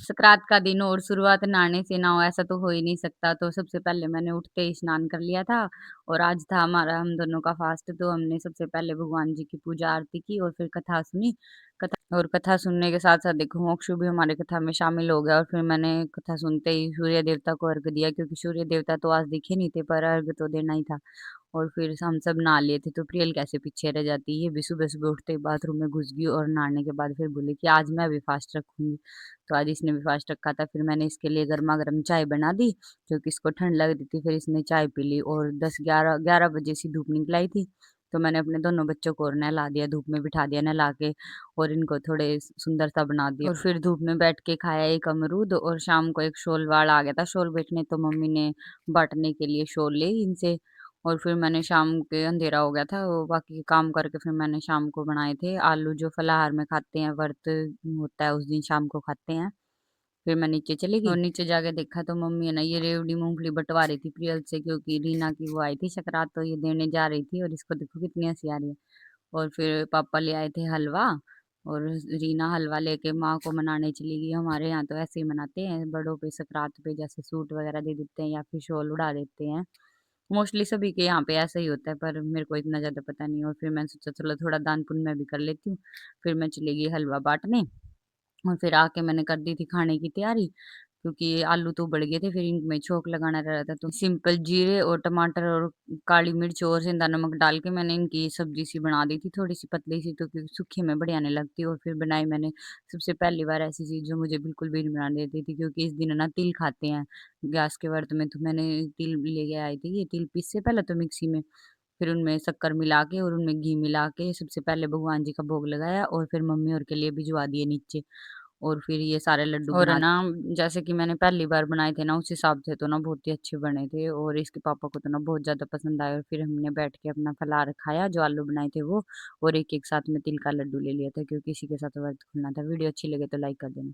सकरात का दिन और शुरुआत नहाने से ना हो ऐसा तो हो ही नहीं सकता। तो सबसे पहले मैंने उठते ही स्नान कर लिया था और आज था हमारा हम दोनों का फास्ट तो हमने सबसे पहले भगवान जी की पूजा आरती की और फिर कथा सुनी। कथा और कथा सुनने के साथ-साथ देखो मोक्षु भी हमारी कथा में शामिल हो गया और फिर मैंने कथा सुनते ही सूर्य देवता को अर्घ दिया क्योंकि सूर्य देवता तो आज दिखे नहीं थे पर अर्घ तो देना ही था। और फिर हम सब नहा लिए थे तो प्रियल कैसे पीछे रह जाती। ये भी सुबह-सुबह उठते ही बाथरूम में घुस गई और नहाने के बाद फिर बोली कि आज मैं भी फास्ट रखूँगी। तो आज इसने भी फास्ट रखा था, फिर मैंने इसके लिए गरमा-गरम चाय बना दी, क्योंकि इसको ठंड लग रही थी, फिर इसने चाय पी ली और 10-11 बजे से धूप निकल आई थी, तो मैंने अपने दोनों बच्चों को और नहला दिया, धूप में बिठा दिया नहला के और इनको थोड़े सुंदर सा बना दिया और फिर धूप में बैठ के खाया एक अमरूद और शाम को एक शॉल वाला आ गया था शॉल बेचने, तो मम्मी ने बाँटने के लिए शॉल ली इनसे और फिर मैंने शाम के अंधेरा हो गया था, वो बाकी काम करके फिर मैंने शाम को बनाए थे आलू जो फलाहार में खाते हैं, व्रत होता है उस दिन शाम को खाते हैं। फिर मैं नीचे चली गई और नीचे जाके देखा तो मम्मी है ना ये रेवड़ी मूँगफली बँटवा रही थी प्रियल से क्योंकि रीना की वो आई थी सकरात तो ये देने जा रही थी और इसको देखो कितनी हँसी आ रही है। और फिर पापा ले आए थे हलवा और रीना हलवा लेके माँ को मनाने चली गई। हमारे यहाँ तो ऐसे ही मनाते हैं बड़ों पे सकरात पे जैसे सूट वगैरह दे देते हैं या फिर शॉल उड़ा देते हैं। मोस्टली सभी के यहाँ पे ऐसा ही होता है पर मेरे को इतना ज़्यादा पता नहीं और फिर मैंने सोचा चलो थोड़ा दान पुण्य मैं भी कर लेती हूँ। फिर मैं चली गई हलवा बाँटने और फिर आके मैंने कर दी थी खाने की तैयारी, क्योंकि आलू तो उबल गए थे, फिर इनमें छौंक लगाना रह रहा था, तो सिंपल जीरे और टमाटर और काली मिर्च और सेंधा नमक डाल के मैंने इनकी सब्जी सी बना दी थी, थोड़ी-सी पतली सी तो क्योंकि सूखी में बढ़िया नहीं लगती और फिर बनाई मैंने सबसे पहली बार ऐसी चीज़ जो मुझे बिल्कुल भी नहीं बनानी आती थी क्योंकि इस दिन ना तिल खाते हैं, गैस के व्रत में, तो मैंने तिल लेके आई थी, ये तिल पीसे पहले तो मिक्सी में, फिर उनमें शक्कर मिला के और उनमें घी मिला के सबसे पहले भगवान जी का भोग लगाया और फिर मम्मी और के लिए भिजवा दिए नीचे। और फिर ये सारे लड्डू और बना ना जैसे कि मैंने पहली बार बनाए थे ना उस हिसाब से तो ना बहुत ही अच्छे बने थे और इसके पापा को तो ना बहुत ज़्यादा पसंद आए और फिर हमने बैठ के अपना फलाहार खाया जो आलू बनाए थे वो और एक-एक साथ में तिल का लड्डू ले लिया था क्योंकि इसी के साथ व्रत खुलना था। वीडियो अच्छी लगे तो लाइक कर देना।